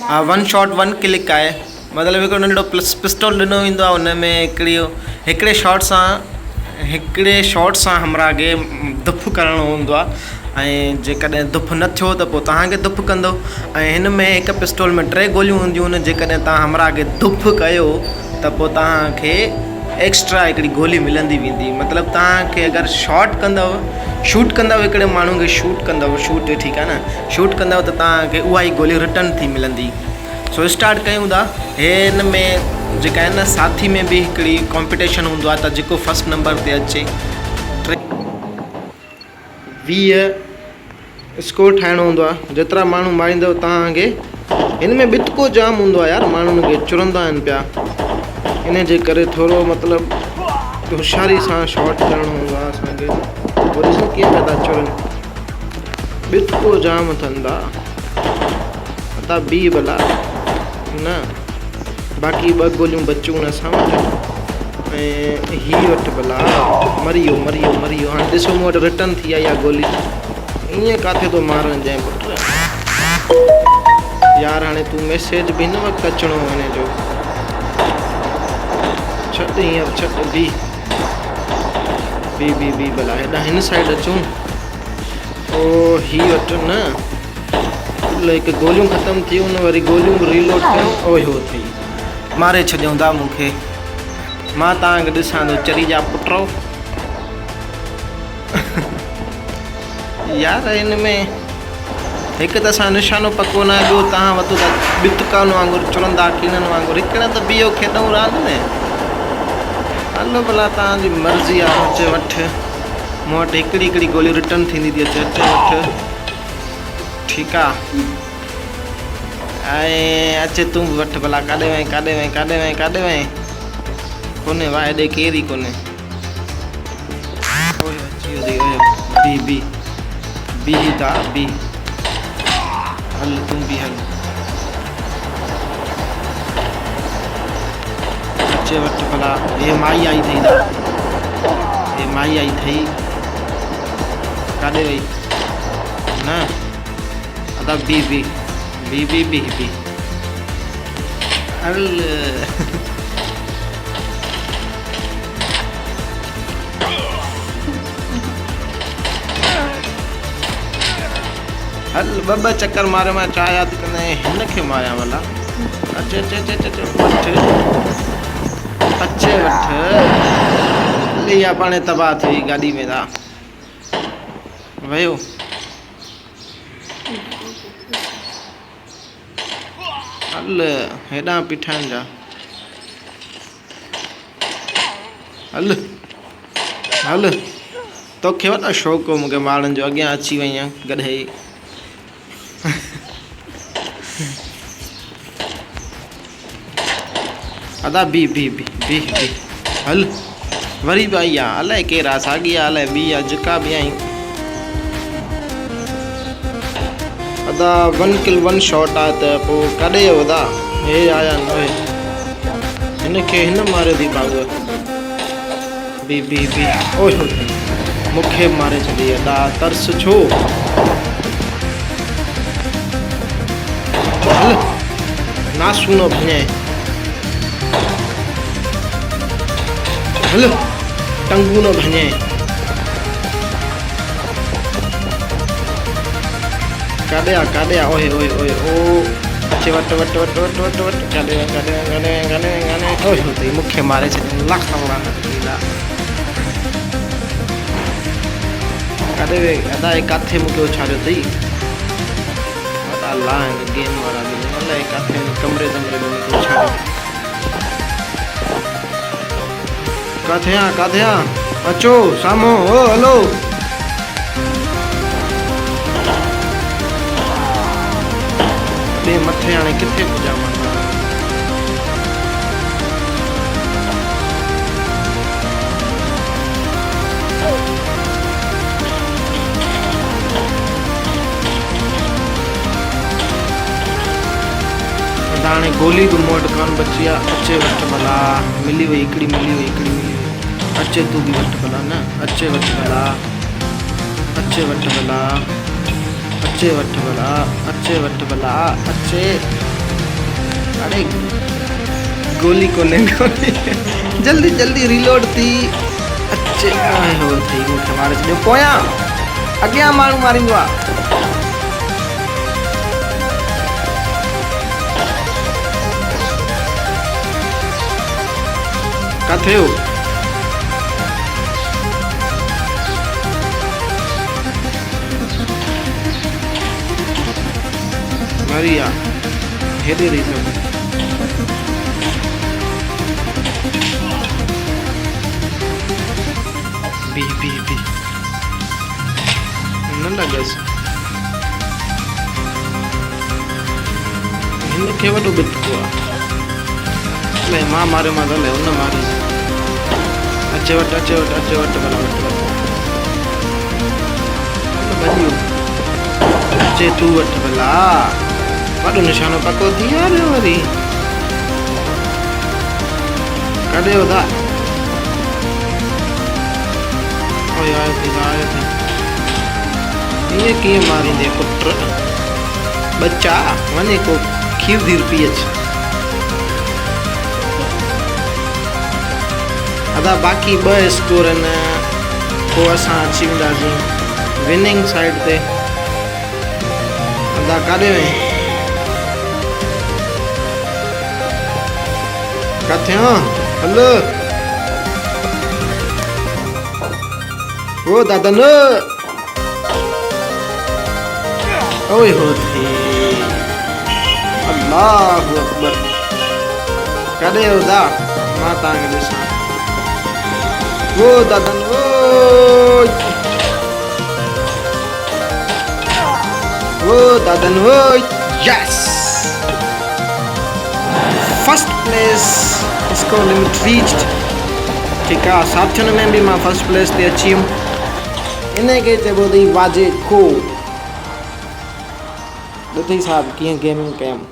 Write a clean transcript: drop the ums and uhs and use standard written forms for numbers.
One shot one click आहे, मतिलबु हिकिड़ो नंढिड़ो पिस्टल ॾिनो वेंदो आहे, हुन में हिकिड़े शॉट सां हमरा खे धुप करणो हूंदो आहे ऐं जेकॾहिं धुप न थियो त पोइ तव्हांखे धुप कंदो। ऐं हिन में हिकु पिस्टल में 3 गोलियूं हूंदियूं आहिनि, जेकॾहिं तव्हां हमरा खे धुप कयो त पोइ तव्हांखे एक्स्ट्रा हिकिड़ी गोली मिलंदी वेंदी। मतिलबु तव्हांखे अगरि शूट कंदव हिकिड़े माण्हू खे शूट ठीकु आहे न, शूट कंदव त तव्हांखे उहा ई गोली रिटर्न थी मिलंदी। सो स्टार्ट कयूं था। हिन में जेका आहे न साथी में बि हिकिड़ी कॉम्पिटिशन हूंदो आहे, त जेको फस्ट नंबर ते अचे 20 स्कोर ठाहिणो हूंदो आहे। जेतिरा माण्हू मारींदव तव्हांखे, हिन में बितको जाम हूंदो आहे यार, माण्हुनि खे चुरंदा आहिनि पिया, इन जे करे थोरो मतिलबु होशियारी सां शॉट करणो हूंदो आहे असांखे। पोइ ॾिसो कीअं पिया था चुरनि, बितको जाम थींदा त बी भला न, बाक़ी 2 गोलियूं बचियूं न असां वटि। ऐं ही वटि भला मरी वियो। हाणे ॾिसो मूं वटि रिटर्न थी आई आहे गोली। ईअं किथे थो मारण जंहिं पुट यार, हाणे तूं मैसेज बि न वक़्तु अचिणो वञे जो, छॾ हींअर, छॾ बी भला हेॾा हिन साइड अचूं। ओ ही वटि न, हिकु गोलियूं ख़तमु थी हुन, वरी गोलियूं रीलोड कयूं। ओहो थी मारे छॾियूं था मूंखे। मां तव्हांखे ॾिसां थो चरी जा पुटो यार। हिन में हिकु त असां निशानो पको न, ॿियो तव्हां वधो था बितकाउनि वांगुरु चुरंदा कीननि वांगुरु। हिकिड़े त बीहो खेॾूं रांदि न, हलो भला तव्हांजी मर्ज़ी आहे, अचे वठि। मूं वटि हिकिड़ी गोली रिटर्न थींदी थी अचे वठि, ठीकु आहे। ऐं अचे तूं बि वठि भला। काॾे वएं कोन्हे वाह, हेॾे केर ई कोन्हे। बी था बी, हल तूं बि हल, अचे वठि भला। हे माई आई अथई, काॾे वई न, अदा बी हल हल 2 चक्कर मारे मां छा यादि कंदा हिन खे मारिया भला। अचे वठि इहा पाणे तबाह थी गाॾी में था वियो। हल हेॾां पिठाइनि जा, हल तोखे वॾो शौक़ु हो मूंखे मारण जो, अॻियां अची वई आहियां गॾे। अदा बी हल, वरी बि आई आहे, अलाए केरु आहे, साॻी आहे अलाए ॿी आहे, जेका बि आई। अदा 1 किल 1 शॉट आहे त पोइ काॾे वियो अदा? हे आया न, हिनखे हिन मारे थी पागो। बी ओहो मूंखे मारे छॾी अदा, तरस छो? हल नासूनो भञे, हल टंगू न भञे। काॾे आ ओए ओ अचे वट काॾे गाने ओए होते मूंखे मारे छॾियो। लख काॾे वे अदा, किथे मूंखे उछारियो अथई अदा, गेम वारा बि अलाए किथे कमरे में उछारियो। किथे आ अचो साम्हूं, ओ हलो। ॿिए मथे हाणे किथे पुॼा मां? हाणे गोली बि मूं वटि कान बची आहे। अचे वठि भला, मिली वई हिकिड़ी, अचे तूं बि वठि भला न, अचे वठि भला, अचे गोली कोने गोली जल्दी जल्दी रिलोड थी अच्छे हो थी मूंखे मारे छॾियो पोयां अॻियां माण्हू मारींदो आहे किथे हो मरिया हेॾे रही सभु बी न लॻसि हिनखे वॾो बितको आहे अलाए मां मारियो मां त अलाए हुन मारियसि अचे वटि भला वटि अचे तूं वटि भला वॾो निशानो पको थी वियो वरी कॾहिं उदा आयो थी ईअं कीअं मारींदे पुट बच्चा वञे को खीर धीर पी अच अदा बाक़ी 2 स्कोर आहिनि पोइ असां अची वेंदासीं विनिंग साइड ते अदा काॾे वई किथे हल ओ दादा न ओए हो थी अल्लाहु अकबर काॾे होदा मां तव्हांखे ॾिसां ओ दादा ओ दादा yes first place score limit reached ठीकु आहे साथियुनि में बि मां फर्स्ट प्लेस ते अची वियुमि इनखे चइबो अथई वाजे खो ॾिठी साहिबु कीअं गेमिंग कयमि